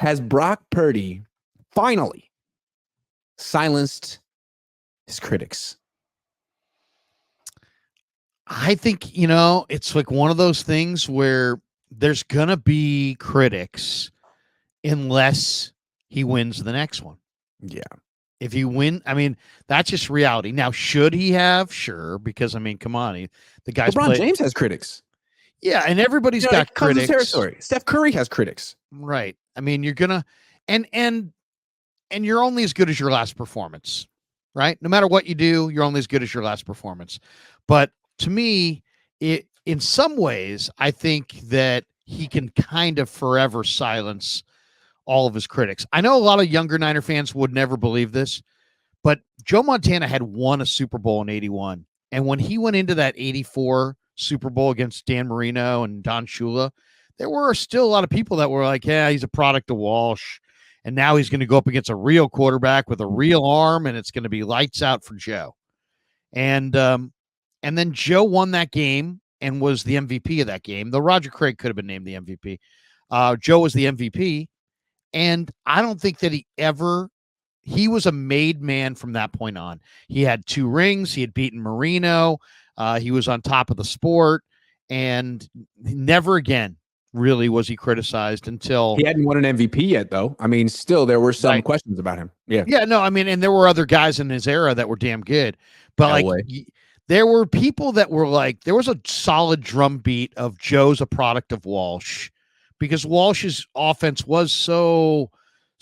Has Brock Purdy finally silenced his critics? I think, it's like one of those things where there's going to be critics unless he wins the next one. Yeah. If he win, that's just reality. Now, should he have? Sure, because come on, the guy's LeBron James has critics. Yeah, and everybody's got critics. Territory. Steph Curry has critics. Right. You're gonna and you're only as good as your last performance, right? No matter what you do, you're only as good as your last performance. But to me, in some ways, I think that he can kind of forever silence all of his critics. I know a lot of younger Niner fans would never believe this, but Joe Montana had won a Super Bowl in 81. And when he went into that 84 Super Bowl against Dan Marino and Don Shula, there were still a lot of people that were like, yeah, he's a product of Walsh. And now he's going to go up against a real quarterback with a real arm, and it's going to be lights out for Joe. And then Joe won that game and was the MVP of that game. Though Roger Craig could have been named the MVP. Joe was the MVP. And I don't think that he was a made man from that point on. He had 2 rings. He had beaten Marino. He was on top of the sport, and never again really was he criticized until he hadn't won an MVP yet, though. Still there were some questions about him. Yeah. Yeah. No, and there were other guys in his era that were damn good, but there were people that were like, there was a solid drumbeat of Joe's a product of Walsh, because Walsh's offense was so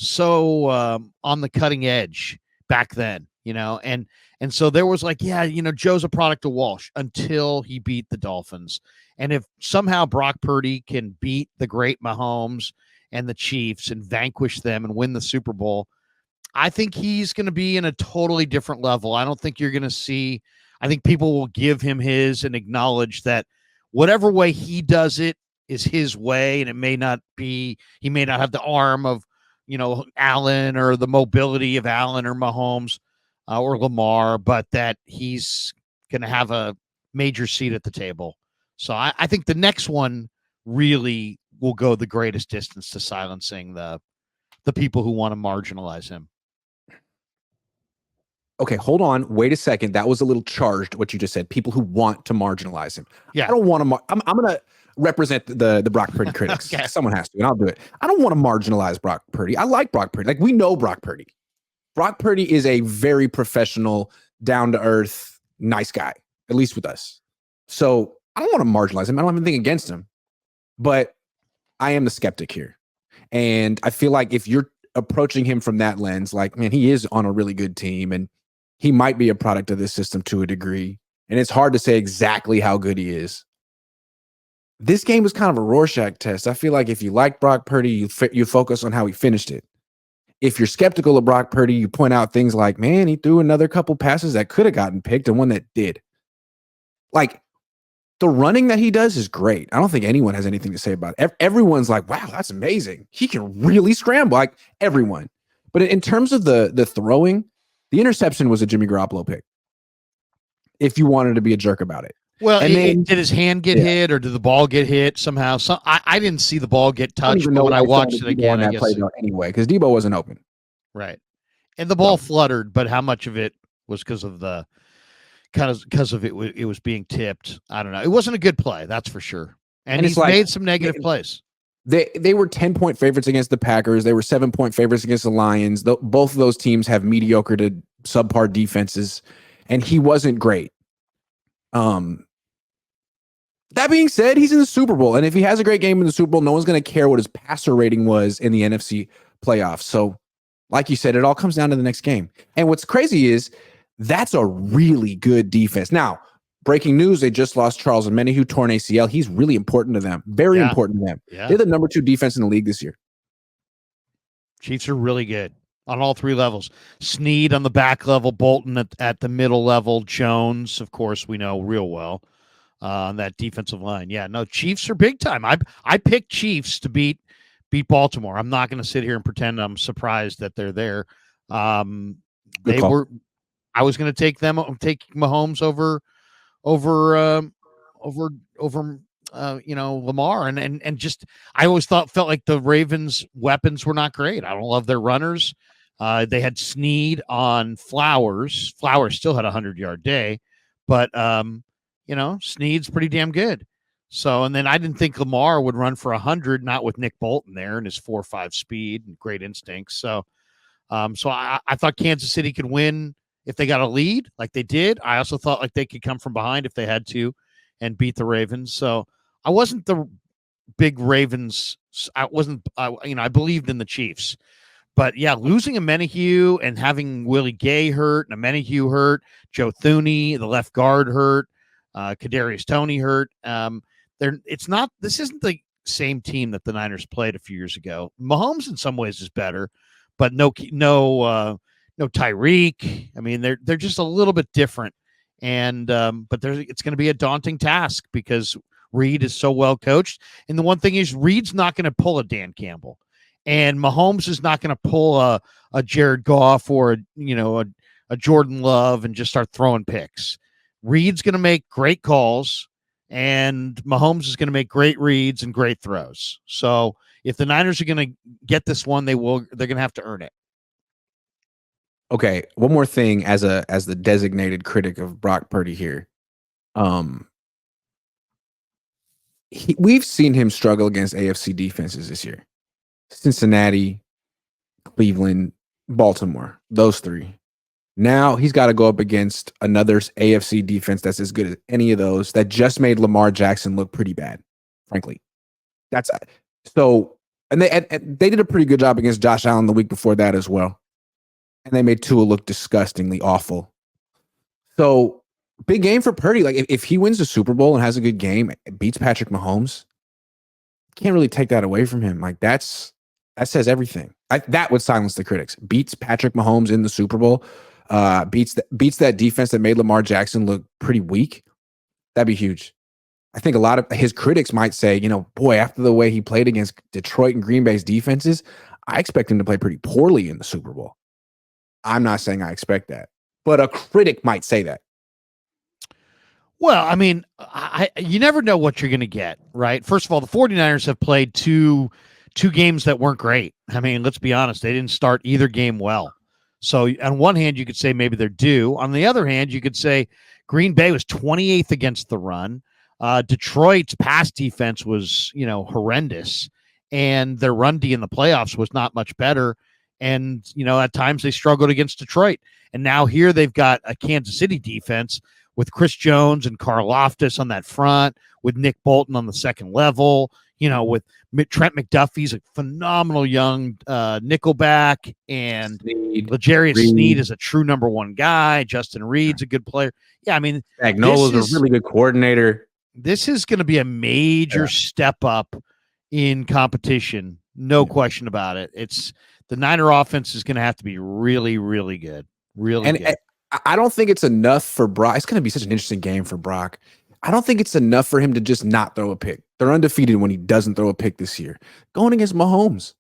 on the cutting edge back then, and so there was like, yeah, Joe's a product of Walsh until he beat the Dolphins. And if somehow Brock Purdy can beat the great Mahomes and the Chiefs and vanquish them and win the Super Bowl, I think he's going to be in a totally different level. I don't think you're going to see, I think people will give him his and acknowledge that whatever way he does it is his way. And it may not be, he may not have the arm of, Allen, or the mobility of Allen or Mahomes or Lamar, but that he's going to have a major seat at the table. So I think the next one really will go the greatest distance to silencing the people who want to marginalize him. Okay, hold on. Wait a second. That was a little charged, what you just said. People who want to marginalize him. Yeah. I don't want to. I'm going to represent the Brock Purdy critics. Okay. Someone has to, and I'll do it. I don't want to marginalize Brock Purdy. I like Brock Purdy. Like, we know Brock Purdy. Brock Purdy is a very professional, down-to-earth, nice guy, at least with us. So I don't want to marginalize him. I don't have anything against him. But I am the skeptic here. And I feel like if you're approaching him from that lens, like, man, he is on a really good team, and he might be a product of this system to a degree. And it's hard to say exactly how good he is. This game was kind of a Rorschach test. I feel like if you like Brock Purdy, you focus on how he finished it. If you're skeptical of Brock Purdy, you point out things like, man, he threw another couple passes that could have gotten picked and one that did. Like, the running that he does is great. I don't think anyone has anything to say about it. Everyone's like, wow, that's amazing. He can really scramble, like everyone. But in terms of the throwing, the interception was a Jimmy Garoppolo pick, if you wanted to be a jerk about it. Well, did his hand get hit, or did the ball get hit somehow? I didn't see the ball get touched, but when I watched it again, I guess anyway, because Debo wasn't open. Right, and the ball fluttered, but how much of it was because of it was being tipped? I don't know. It wasn't a good play, that's for sure. And he's made some negative plays. They were 10-point favorites against the Packers. They were 7-point favorites against the Lions. Both of those teams have mediocre to subpar defenses, and he wasn't great. That being said, he's in the Super Bowl, and if he has a great game in the Super Bowl, no one's going to care what his passer rating was in the NFC playoffs. So, like you said, it all comes down to the next game. And what's crazy is that's a really good defense. Now, breaking news, they just lost Charles Omenihu, who torn ACL. He's really important to them. Very important to them. Yeah. They're the number 2 defense in the league this year. Chiefs are really good on all 3 levels. Snead on the back level, Bolton at the middle level, Jones, of course, we know real well on that defensive line. Yeah, no, Chiefs are big time. I picked Chiefs to beat Baltimore. I'm not going to sit here and pretend I'm surprised that they're there. I was going to take Mahomes over Lamar and just I always felt like the Ravens' weapons were not great. I don't love their runners. They had Snead on Flowers. Flowers still had a 100-yard day, but Snead's pretty damn good. So, and then I didn't think Lamar would run for 100, not with Nick Bolton there and his 4.5 speed and great instincts. So, I thought Kansas City could win if they got a lead, like they did. I also thought like they could come from behind if they had to, and beat the Ravens. So I wasn't the big Ravens. I wasn't. I believed in the Chiefs. But yeah, losing a Menahue and having Willie Gay hurt and a Menahue hurt, Joe Thuney, the left guard hurt, Kadarius Toney hurt. This isn't the same team that the Niners played a few years ago. Mahomes in some ways is better, but no Tyreek. I mean, they're just a little bit different. And but it's going to be a daunting task because Reed is so well coached. And the one thing is Reed's not going to pull a Dan Campbell. And Mahomes is not going to pull a Jared Goff or a Jordan Love and just start throwing picks. Reed's going to make great calls, and Mahomes is going to make great reads and great throws. So if the Niners are going to get this one, they're going to have to earn it. Okay, one more thing as the designated critic of Brock Purdy here. We've seen him struggle against AFC defenses this year. Cincinnati, Cleveland, Baltimore, those three. Now he's got to go up against another AFC defense that's as good as any of those that just made Lamar Jackson look pretty bad, frankly. That's so, and they did a pretty good job against Josh Allen the week before that as well. And they made Tua look disgustingly awful. So big game for Purdy. Like if he wins the Super Bowl and has a good game, beats Patrick Mahomes, can't really take that away from him. Like that says everything. That would silence the critics. Beats Patrick Mahomes in the Super Bowl, beats that defense that made Lamar Jackson look pretty weak. That'd be huge. I think a lot of his critics might say, boy, after the way he played against Detroit and Green Bay's defenses, I expect him to play pretty poorly in the Super Bowl. I'm not saying I expect that, but a critic might say that. Well, I mean, you never know what you're going to get, right? First of all, the 49ers have played two games that weren't great. I mean, let's be honest. They didn't start either game well. So on one hand, you could say maybe they're due. On the other hand, you could say Green Bay was 28th against the run. Detroit's pass defense was, horrendous. And their run D in the playoffs was not much better. And, at times they struggled against Detroit. And now here they've got a Kansas City defense with Chris Jones and Karlaftis on that front, with Nick Bolton on the second level, with Trent McDuffie's a phenomenal young nickelback, and L'Jarius Sneed is a true number one guy. Justin Reed's a good player. Yeah, I mean, Agnola's a really good coordinator. This is going to be a major step up in competition, no question about it. It's the Niner offense is going to have to be really, really good, really good. I don't think it's enough for Brock. It's going to be such an interesting game for Brock. I don't think it's enough for him to just not throw a pick. They're undefeated when he doesn't throw a pick this year. Going against Mahomes,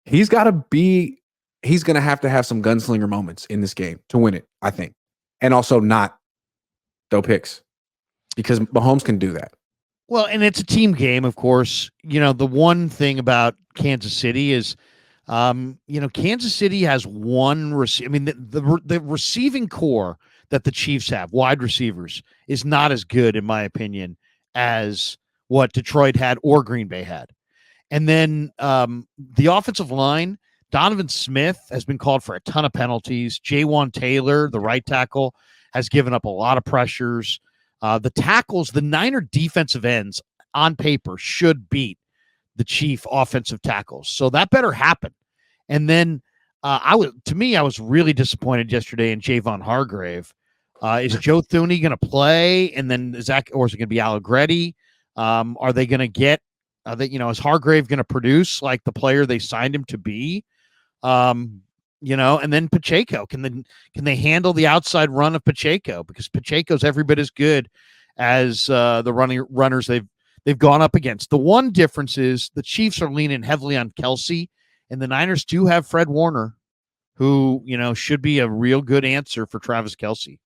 he's going to have some gunslinger moments in this game to win it, I think. And also not throw picks because Mahomes can do that. Well, and it's a team game, of course. The one thing about Kansas City is, Kansas City has one the receiving core that the Chiefs have, wide receivers, is not as good, in my opinion, as what Detroit had or Green Bay had. And then the offensive line, Donovan Smith has been called for a ton of penalties. Jaywan Taylor, the right tackle, has given up a lot of pressures. The tackles, the Niner defensive ends on paper should beat the Chief offensive tackles. So that better happen. And then I was really disappointed yesterday in Javon Hargrave. Is Joe Thuney going to play? And then is it going to be Allegretti? Are they going to get, is Hargrave going to produce like the player they signed him to be? And then Pacheco, can they handle the outside run of Pacheco? Because Pacheco's every bit as good as the runners they've gone up against. The one difference is the Chiefs are leaning heavily on Kelsey, and the Niners do have Fred Warner, who should be a real good answer for Travis Kelce.